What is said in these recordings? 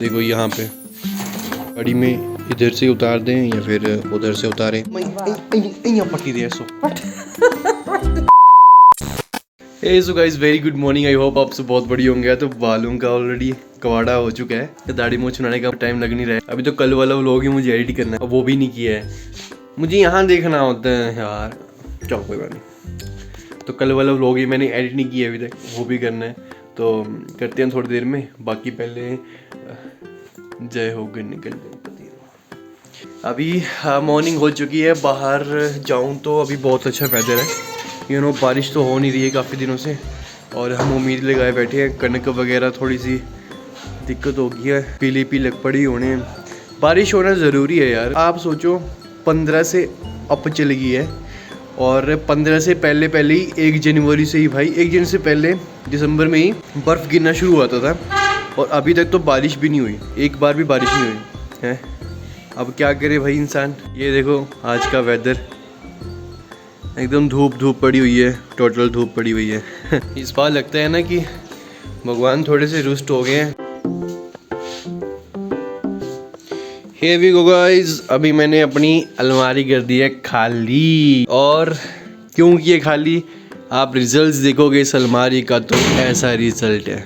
देखो यहाँ पे गाड़ी में इधर से उतार दें या फिर उधर से उतारें। पट्टी दे so hey so guys, very good morning. I hope आप सब बहुत बढ़िया होंगे। तो बालों का ऑलरेडी कवाड़ा हो चुका है, दाढ़ी मूंछ छुड़ाने का टाइम लग नहीं रहा है। अभी तो कल वाला व्लॉग ही मुझे एडिट करना है, वो भी नहीं किया है। मुझे यहाँ देखना होता है यार, चलो कोई बात नहीं। तो कल वाला व्लॉग ही मैंने एडिट नहीं किया अभी तक, वो भी करना है। तो करते हैं थोड़ी देर में। बाकी पहले जय हो गणपति। अभी मॉर्निंग हो चुकी है, बाहर जाऊं तो अभी बहुत अच्छा वेदर है। बारिश तो हो नहीं रही है काफ़ी दिनों से, और हम उम्मीद लगाए बैठे हैं। कनक वगैरह थोड़ी सी दिक्कत हो गई है, पीली पीली पड़ी होने। बारिश होना ज़रूरी है यार। आप सोचो 15 से अप चल गई है, और 15 से पहले ही 1 जनवरी से ही भाई, 1 जनवरी से पहले दिसंबर में ही बर्फ़ गिरना शुरू हुआ था, और अभी तक तो बारिश भी नहीं हुई, एक बार भी बारिश नहीं हुई है। अब क्या करे भाई इंसान। ये देखो आज का वेदर, एकदम धूप पड़ी हुई है, टोटल धूप पड़ी हुई है। इस बार लगता है ना कि भगवान थोड़े से रुष्ट हो गए हैं। Here we go guys, अभी मैंने अपनी अलमारी कर दी है खाली। और क्यों की है खाली, आप रिजल्ट्स देखोगे इस अलमारी का तो ऐसा रिजल्ट है,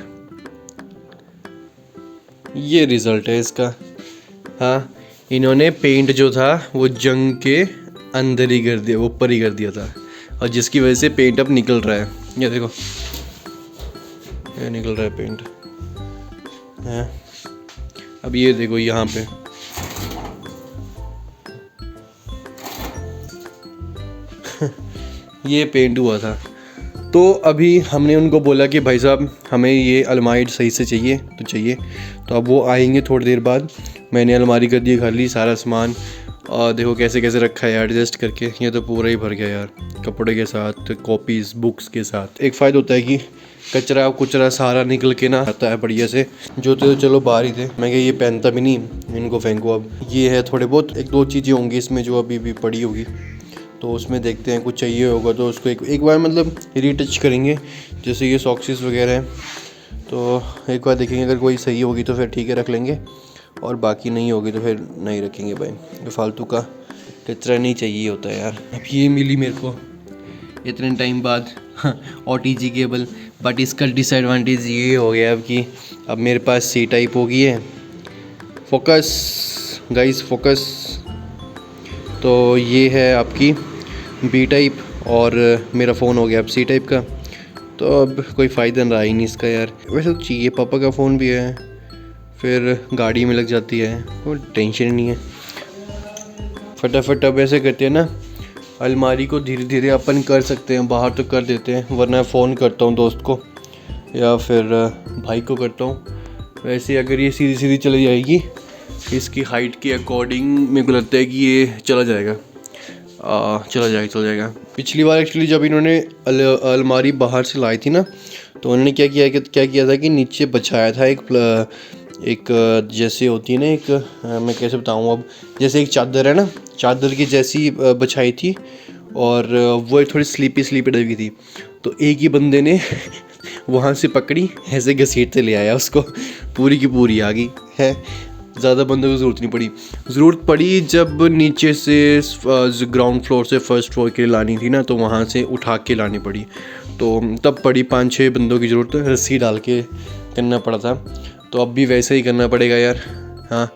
ये रिजल्ट है इसका। हाँ, इन्होंने पेंट जो था वो जंग के अंदर ही कर दिया, ऊपर ही कर दिया था, और जिसकी वजह से पेंट अब निकल रहा है। ये देखो, ये निकल रहा है पेंट है। अब ये देखो यहाँ पे ये पेंट हुआ था। तो अभी हमने उनको बोला कि भाई साहब हमें ये अलमारी सही से चाहिए तो चाहिए। तो अब वो आएंगे थोड़ी देर बाद। मैंने अलमारी कर दी खाली, सारा सामान और देखो कैसे कैसे रखा है एडजस्ट करके। ये तो पूरा ही भर गया यार, कपड़े के साथ, कॉपीज़, बुक्स के साथ। एक फ़ायदा होता है कि कचरा कुचरा सारा निकल के ना आता है बढ़िया से। जो तो चलो बाहर ही थे, मैं क्या ये पहनता भी नहीं, इनको फेंको। अब ये है थोड़े बहुत 1-2 चीज़ें होंगी इसमें जो अभी भी पड़ी होगी, तो उसमें देखते हैं कुछ चाहिए होगा तो उसको एक बार मतलब रीटच करेंगे। जैसे ये सॉक्सेस वगैरह हैं, तो एक बार देखेंगे, अगर कोई सही होगी तो फिर ठीक है रख लेंगे, और बाकी नहीं होगी तो फिर नहीं रखेंगे भाई। तो फालतू का कचरा नहीं चाहिए होता है यार। अब ये मिली मेरे को इतने टाइम बाद OTG केबल, बट इसका डिसएडवांटेज ये हो गया अब कि अब मेरे पास C टाइप हो गई है। Focus guys, focus. तो ये है आपकी B टाइप, और मेरा फ़ोन हो गया अब C टाइप का। तो अब कोई फ़ायदा रहा ही नहीं इसका यार। वैसे तो चाहिए, पापा का फ़ोन भी है, फिर गाड़ी में लग जाती है, कोई टेंशन नहीं है। फटाफट अब ऐसे करते हैं ना, अलमारी को धीरे धीरे अपन कर सकते हैं, बाहर तो कर देते हैं, वरना फ़ोन करता हूँ दोस्त को या फिर भाई को करता हूँ। वैसे अगर ये सीधी सीधी चली जाएगी, इसकी हाइट के अकॉर्डिंग मेरे को लगता है कि ये चला जाएगा। चला जाएगा। पिछली बार एक्चुअली जब इन्होंने अलमारी बाहर से लाई थी ना, तो उन्होंने क्या किया था कि नीचे बछाया था एक जैसे होती है ना, एक मैं कैसे बताऊँ अब, जैसे एक चादर है ना, चादर की जैसी बछाई थी, और वो थोड़ी स्लीपी लगी थी। तो एक ही बंदे ने वहाँ से पकड़ी, ऐसे घसीटते ले आया उसको, पूरी की पूरी आ गई है। ज़्यादा बंदों की ज़रूरत नहीं पड़ी। ज़रूरत पड़ी जब नीचे से ग्राउंड फ्लोर से फर्स्ट फ्लोर के लानी थी ना, तो वहाँ से उठा के लानी पड़ी, तो तब पड़ी 5-6 बंदों की ज़रूरत, रस्सी डाल के करना पड़ा था। तो अब भी वैसे ही करना पड़ेगा यार। हाँ,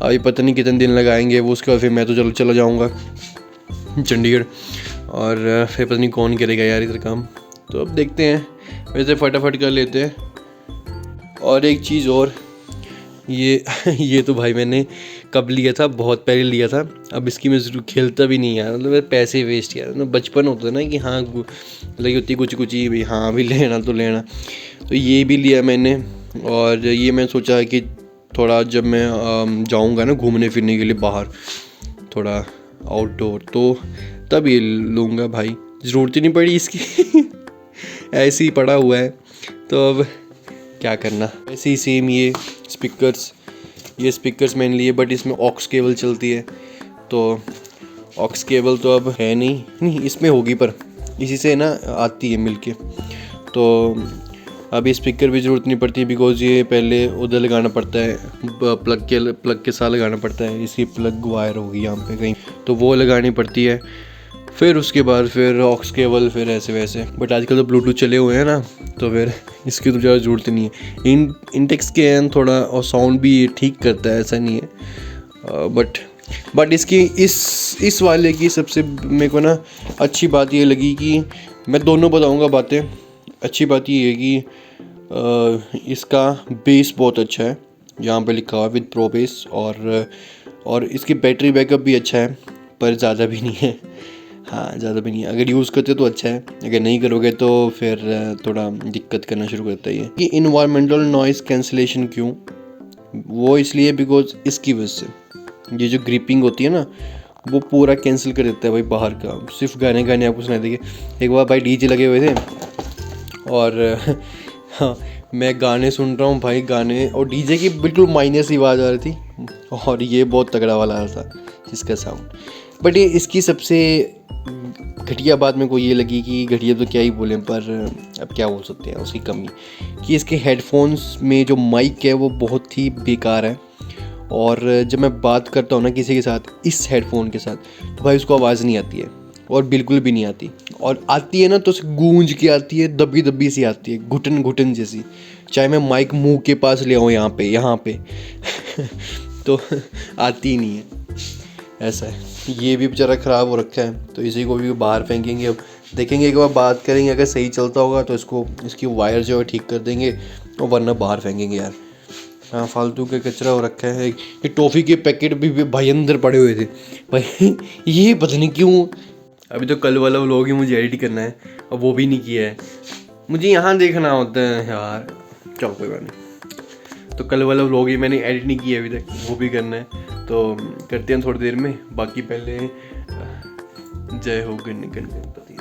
अभी पता नहीं कितने दिन लगाएंगे वो, उसके बाद फिर मैं तो चला जाऊँगा चंडीगढ़, और फिर पता नहीं कौन करेगा यार इधर काम। तो अब देखते हैं, वैसे फटाफट कर लेते हैं। और एक चीज़ और, ये तो भाई मैंने कब लिया था, बहुत पहले लिया था। अब इसकी मैं ज़रूर खेलता भी नहीं यार, मतलब पैसे वेस्ट किया ना। बचपन होता है ना कि हाँ लगी होती कुछ ही भी, हाँ अभी लेना तो लेना। तो ये भी लिया मैंने, और ये मैं सोचा कि थोड़ा जब मैं जाऊँगा ना घूमने फिरने के लिए बाहर, थोड़ा आउटडोर, तो तब ये लूँगा भाई। ज़रूरत ही नहीं पड़ी इसकी ऐसे ही पड़ा हुआ है, तो अब क्या करना। ऐसे ही सेम ये स्पीकर्स मैंने लिए, बट इसमें ऑक्स केबल चलती है, तो ऑक्स केबल तो अब है नहीं इसमें होगी, पर इसी से ना आती है मिलके। तो अभी स्पीकर भी ज़रूरत नहीं पड़ती बिकॉज़ ये पहले उधर लगाना पड़ता है, प्लग के साथ लगाना पड़ता है। इसकी प्लग वायर होगी यहाँ पे कहीं, तो वो लगानी पड़ती है। फिर उसके बाद फिर ऑक्स केबल, फिर ऐसे वैसे। बट आजकल तो ब्लूटूथ चले हुए हैं ना, तो फिर इसकी तो ज़्यादा ज़रूरत नहीं है। इंटेक्स के एन थोड़ा और साउंड भी ठीक करता है, ऐसा नहीं है। बट इसकी इस वाले की सबसे मेरे को ना अच्छी बात ये लगी कि मैं दोनों बताऊंगा बातें। अच्छी बात ये है कि इसका बेस बहुत अच्छा है, यहाँ पे लिखा हुआ विद प्रो बेस, और इसकी बैटरी बैकअप भी अच्छा है, पर ज़्यादा भी नहीं है। हाँ, ज़्यादा भी नहीं है। अगर यूज़ करते तो अच्छा है, अगर नहीं करोगे तो फिर थोड़ा दिक्कत करना शुरू करता है ये। कि इन्वायरमेंटल नॉइज़ कैंसिलेशन क्यों? वो इसलिए बिकॉज इसकी वजह से ये जो ग्रिपिंग होती है ना, वो पूरा कैंसिल कर देता है भाई बाहर का। सिर्फ गाने आपको सुनाई देंगे। एक बार भाई डीजे लगे हुए थे और हाँ, मैं गाने सुन रहा हूँ भाई, गाने, और डीजे की बिल्कुल माइनस ही आवाज़ आ रही थी, और ये बहुत तगड़ा वाला आ रहा था इसका साउंड। बट ये इसकी सबसे घटिया बात मेरे को ये लगी कि घटिया तो क्या ही बोलें, पर अब क्या बोल सकते हैं उसकी कमी, कि इसके हेडफोन्स में जो माइक है वो बहुत ही बेकार है। और जब मैं बात करता हूँ ना किसी के साथ इस हेडफोन के साथ, तो भाई उसको आवाज़ नहीं आती है, और बिल्कुल भी नहीं आती। और आती है ना तो गूंज के आती है, दबी दबी सी आती है, घुटन घुटन जैसी। चाहे मैं माइक मुंह के पास ले आऊँ यहाँ पे तो आती ही नहीं है, ऐसा है। ये भी बेचारा ख़राब हो रखा है, तो इसी को भी बाहर फेंकेंगे। अब देखेंगे, एक बार बात करेंगे, अगर सही चलता होगा तो इसकी वायर जो है ठीक कर देंगे, और वरना बाहर फेंकेंगे यार। हाँ, फालतू के कचरा हो रखा है। ये टॉफ़ी के पैकेट भी भाई अंदर पड़े हुए थे भाई ये पता नहीं क्यों। अभी तो कल वाला व्लॉग ही मुझे एडिट करना है, और वो भी नहीं किया है। मुझे यहाँ देखना होता है यार, चलो कोई बात नहीं। तो कल वाला व्लॉग ही मैंने एडिट नहीं किया अभी तक, वो भी करना है, तो करते हैं थोड़ी देर में। बाकी पहले जय हो गणपति,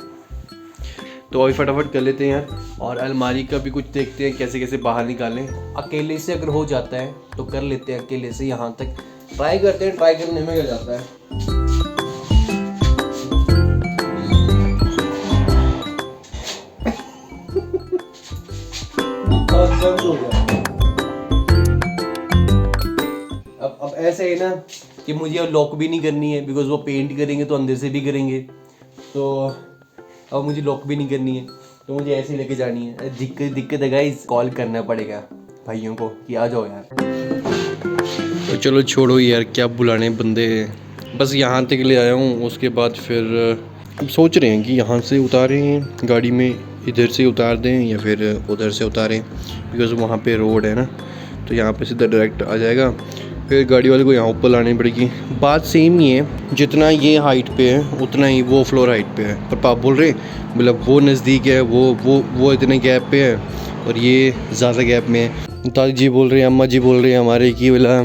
तो अभी फटाफट कर लेते हैं यार। और अलमारी का भी कुछ देखते हैं कैसे कैसे बाहर निकालें। अकेले से अगर हो जाता है तो कर लेते हैं, अकेले से यहाँ तक ट्राई करते हैं, ट्राई करने में क्या जाता है। अब ऐसे है ना कि मुझे लॉक भी नहीं करनी है, बिकॉज वो पेंट करेंगे तो अंदर से भी करेंगे, तो अब मुझे लॉक भी नहीं करनी है, तो मुझे ऐसे ही लेके जानी है। दिक्कत है गाइस, कॉल करना पड़ेगा भाइयों को कि आ जाओ यार। तो चलो छोड़ो यार, क्या बुलाने बंदे, बस यहाँ तक ले आया हूँ। उसके बाद फिर अब सोच रहे हैं कि यहाँ से उतारें गाड़ी में, इधर से उतार दें या फिर उधर से उतारें, बिकॉज वहाँ पे रोड है ना, तो यहाँ पे सीधा डायरेक्ट आ जाएगा। फिर गाड़ी वाले को यहाँ ऊपर लानी पड़ेगी। बात सेम ही है, जितना ये हाइट पे है उतना ही वो फ्लोर हाइट पे है। पर पापा बोल रहे मतलब वो नज़दीक है, वो इतने गैप पे है, और ये ज़्यादा गैप में है। दादी जी बोल रहे हैं, अम्मा जी बोल रहे हैं हमारे कि बोला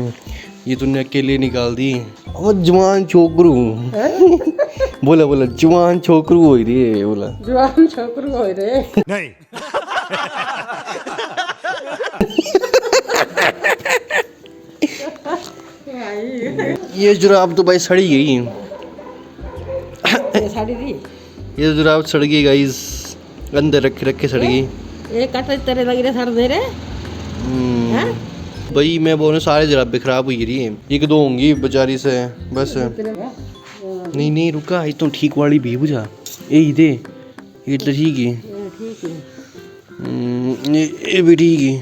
ये तूने अकेले निकाल दी, और जवान छोकरू बोला जवान छोकरू हो रही, बोला जवान छोकरू हो रहे नहीं ये जुराब तो भाई सड़ी गई, ये साड़ी दी, ये जुराब सड़ गई गाइस, अंदर रखे सड़ गई। ये कट तेरे लग रहे सड़ दे रे भाई मैं बोल रहा सारे जुराबे खराब हुई रही है, एक दो होंगी बेचारी से बस। नहीं रुका, ये तो ठीक वाली भी बुझा, ये तो ठीक है, ये भी ठीक है,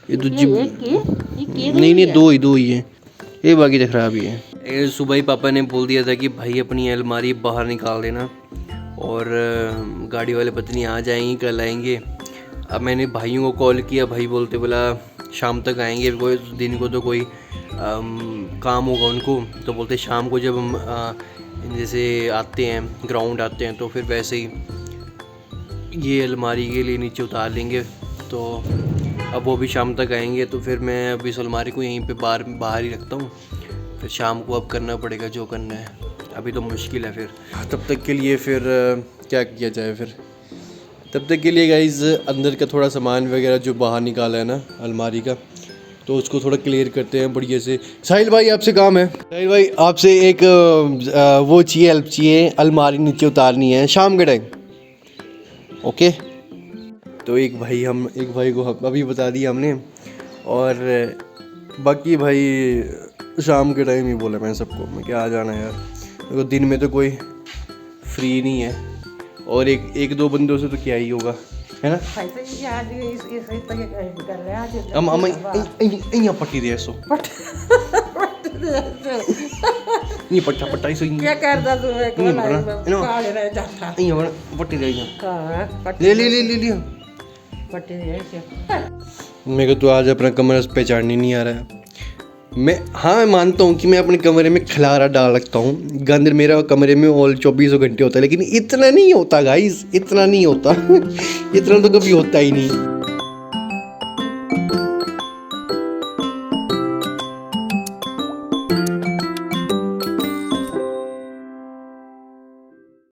ये तो नहीं दो ही है, ये बाकी तो खराब ही है। सुबह ही पापा ने बोल दिया था कि भाई अपनी अलमारी बाहर निकाल देना, और गाड़ी वाले पता नहीं आ जाएंगे कल आएंगे। अब मैंने भाइयों को कॉल किया, भाई बोलते बोला शाम तक आएंगे, कोई दिन को तो कोई काम होगा उनको, तो बोलते शाम को जब हम जैसे आते हैं ग्राउंड आते हैं तो फिर वैसे ही ये अलमारी के लिए नीचे उतार लेंगे। तो अब वो भी शाम तक आएंगे, तो फिर मैं अभी इस अलमारी को यहीं पे बाहर ही रखता हूँ, फिर शाम को अब करना पड़ेगा जो करना है। अभी तो मुश्किल है, फिर तब तक के लिए फिर क्या किया जाए। फिर तब तक के लिए गाइस अंदर का थोड़ा सामान वगैरह जो बाहर निकाला है ना अलमारी का, तो उसको थोड़ा क्लियर करते हैं बढ़िया से। साहिल भाई आपसे काम है, साहिल भाई आपसे एक वो चाहिए, हेल्प चाहिए, अलमारी नीचे उतारनी है शाम के टाइम। ओके तो एक भाई को अभी बता दिया हमने, और बाकी भाई शाम के टाइम ही बोला मैंने सबको, मैं क्या आ जाना यार, मेरे को दिन में तो कोई फ्री नहीं है, और एक दो बंदों से तो क्या ही होगा, है ना। हम यहाँ पट्टी दे सो नहीं पट्टा पट्टा ही सही क्या करता तू है नहीं पकड़ा, काले रह जाता यहाँ पट्टी दे कहाँ पट्टी ले ले ले ले लिया। पट्टी दे क्या मेरे को तो आज अपना कमरा पहचानने नहीं आ रहा है। मैं मानता हूँ कि मैं अपने कमरे में खिलारा डाल रखता हूँ, गंद मेरा कमरे में ऑल 24 घंटे होता है, लेकिन इतना नहीं होता गाइस, इतना नहीं होता इतना तो कभी होता ही नहीं।